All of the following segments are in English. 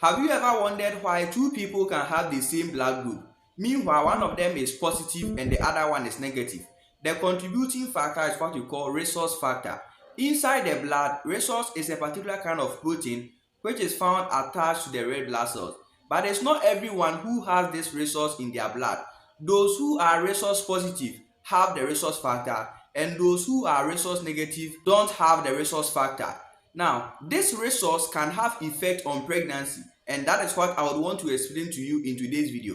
Have you ever wondered why two people can have the same blood group? Meanwhile, one of them is positive and the other one is negative. The contributing factor is what we call Rhesus factor. Inside the blood, Rhesus is a particular kind of protein which is found attached to the red blood cells. But it's not everyone who has this Rhesus in their blood. Those who are Rhesus positive have the Rhesus factor, and those who are Rhesus negative don't have the Rhesus factor. Now, this resource can have effect on pregnancy, and that is what I would want to explain to you in today's video.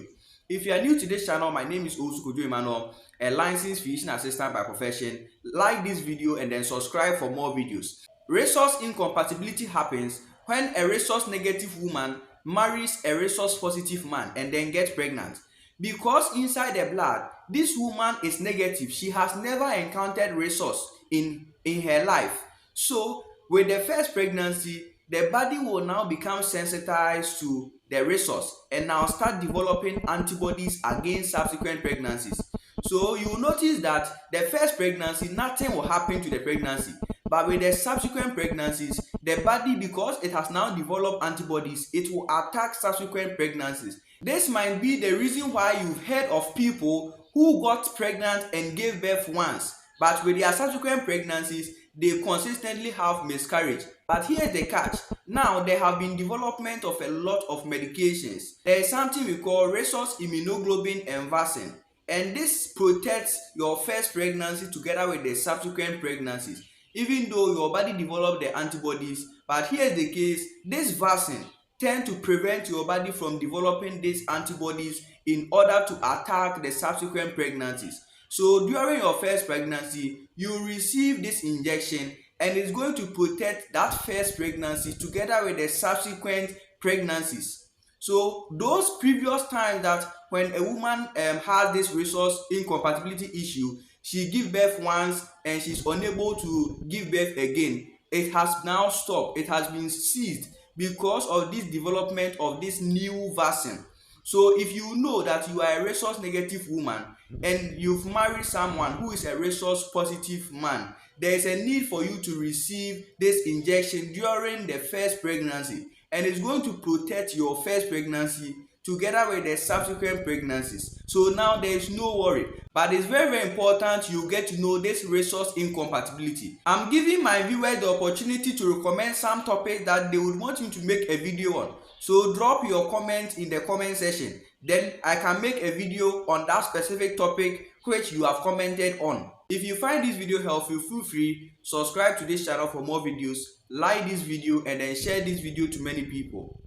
If you are new to this channel, my name is Osukojo Emmanuel, a licensed physician assistant by profession. Like this video and then subscribe for more videos. Resource incompatibility happens when a resource negative woman marries a resource positive man and then gets pregnant. Because inside the blood, this woman is negative. She has never encountered resource in her life. So with the first pregnancy, the body will now become sensitized to the resource and now start developing antibodies against subsequent pregnancies. So you will notice that the first pregnancy, nothing will happen to the pregnancy. But with the subsequent pregnancies, the body, because it has now developed antibodies, it will attack subsequent pregnancies. This might be the reason why you've heard of people who got pregnant and gave birth once, but with their subsequent pregnancies, they consistently have miscarriage. But here's the catch. Now there have been development of a lot of medications. There is something we call Rhesus immunoglobulin and vaccine, and this protects your first pregnancy together with the subsequent pregnancies, even though your body developed the antibodies. But here's the case, this vaccine tend to prevent your body from developing these antibodies in order to attack the subsequent pregnancies. So during your first pregnancy, you receive this injection and it's going to protect that first pregnancy together with the subsequent pregnancies. So those previous times that when a woman has this resource incompatibility issue, she gives birth once and she's unable to give birth again, it has now stopped. It has been ceased because of this development of this new vaccine. So if you know that you are a resource negative woman and you've married someone who is a resource positive man, there is a need for you to receive this injection during the first pregnancy, and it's going to protect your first pregnancy together with the subsequent pregnancies. So now there is no worry. But it's very important you get to know this resource incompatibility. I'm giving my viewers the opportunity to recommend some topics that they would want me to make a video on. So drop your comments in the comment section. Then I can make a video on that specific topic which you have commented on. If you find this video helpful, feel free subscribe to this channel for more videos, like this video and then share this video to many people.